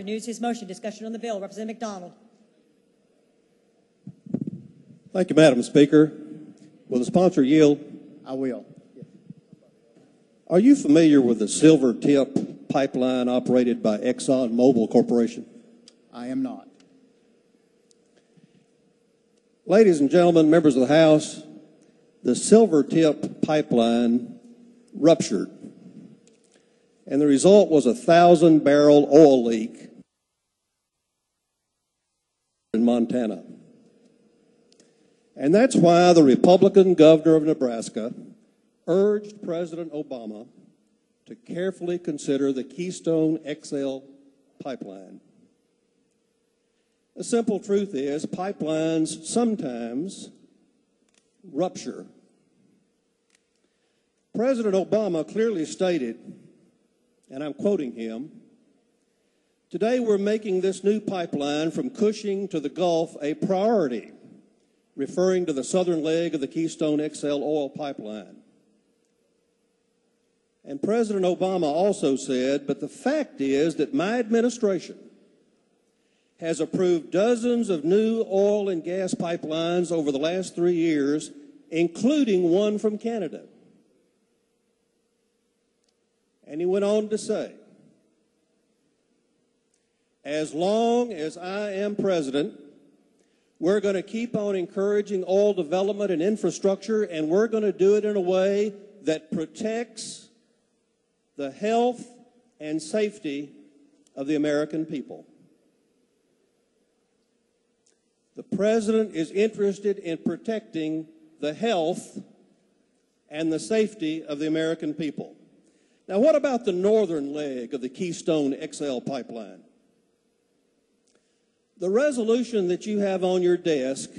renews his motion. Discussion on the bill. Representative McDonald. Thank you, Madam Speaker. Will the sponsor yield? I will. Are you familiar with the Silver Tip pipeline operated by ExxonMobil Corporation? I am not. Ladies and gentlemen, members of the House, the Silver Tip pipeline ruptured, and the result was a 1,000-barrel oil leak in Montana. And that's why the Republican governor of Nebraska urged President Obama to carefully consider the Keystone XL pipeline. The simple truth is pipelines sometimes rupture. President Obama clearly stated, and I'm quoting him, "Today we're making this new pipeline from Cushing to the Gulf a priority," referring to the southern leg of the Keystone XL oil pipeline. And President Obama also said, "But the fact is that my administration has approved dozens of new oil and gas pipelines over the last 3 years, including one from Canada." And he went on to say, "As long as I am president, we're going to keep on encouraging oil development and infrastructure, and we're going to do it in a way that protects the health and safety of the American people." The president is interested in protecting the health and the safety of the American people. Now, what about the northern leg of the Keystone XL pipeline? The resolution that you have on your desk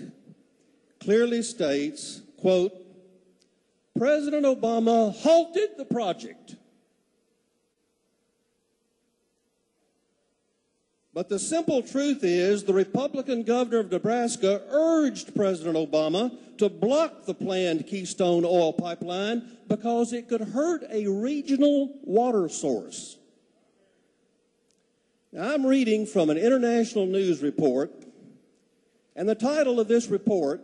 clearly states, quote, "President Obama halted the project." But the simple truth is the Republican governor of Nebraska urged President Obama to block the planned Keystone oil pipeline because it could hurt a regional water source. Now, I'm reading from an international news report, and the title of this report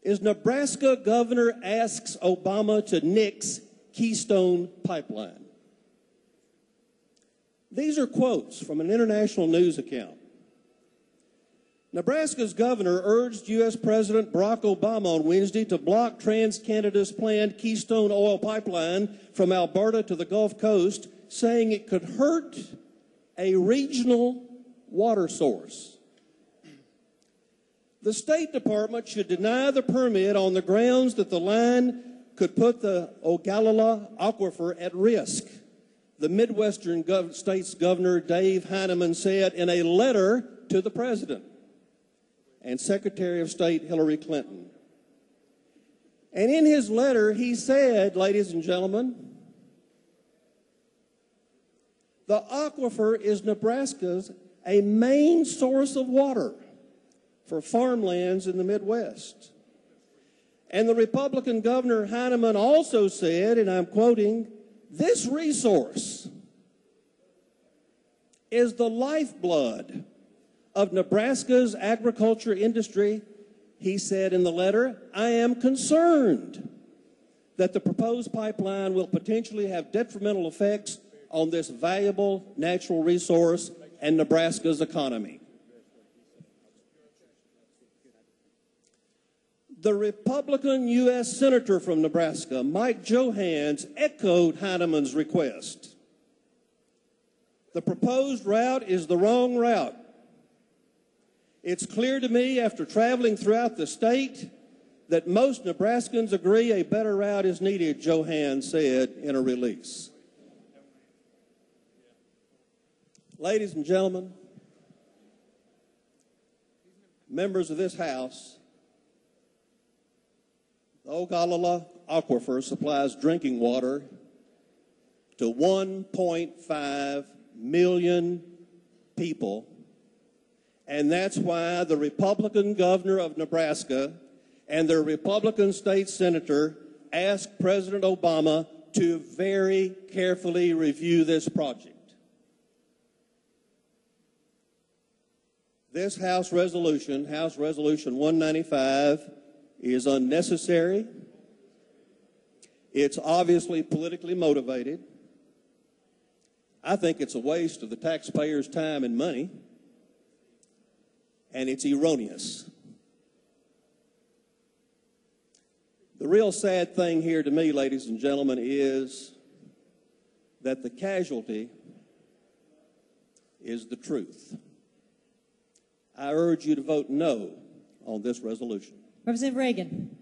is "Nebraska Governor Asks Obama to Nix Keystone Pipeline." These are quotes from an international news account. Nebraska's governor urged U.S. President Barack Obama on Wednesday to block TransCanada's planned Keystone oil pipeline from Alberta to the Gulf Coast, saying it could hurt a regional water source. The State Department should deny the permit on the grounds that the line could put the Ogallala Aquifer at risk, the Midwestern States Governor Dave Heineman said in a letter to the President and Secretary of State Hillary Clinton. And in his letter, he said, ladies and gentlemen, the aquifer is Nebraska's a main source of water for farmlands in the Midwest. And the Republican Governor Heineman also said, and I'm quoting, "This resource is the lifeblood of Nebraska's agriculture industry." He said in the letter, "I am concerned that the proposed pipeline will potentially have detrimental effects on this valuable natural resource and Nebraska's economy." The Republican U.S. Senator from Nebraska, Mike Johans, echoed Heineman's request. The proposed route is the wrong route. It's clear to me after traveling throughout the state that most Nebraskans agree a better route is needed, Johans said in a release. Ladies and gentlemen, members of this House, the Ogallala Aquifer supplies drinking water to 1.5 million people, and that's why the Republican governor of Nebraska and their Republican state senator asked President Obama to very carefully review this project. This House Resolution 195, is unnecessary. It's obviously politically motivated. I think it's a waste of the taxpayers' time and money, and it's erroneous. The real sad thing here to me, ladies and gentlemen, is that the casualty is the truth. I urge you to vote no on this resolution. Representative Reagan.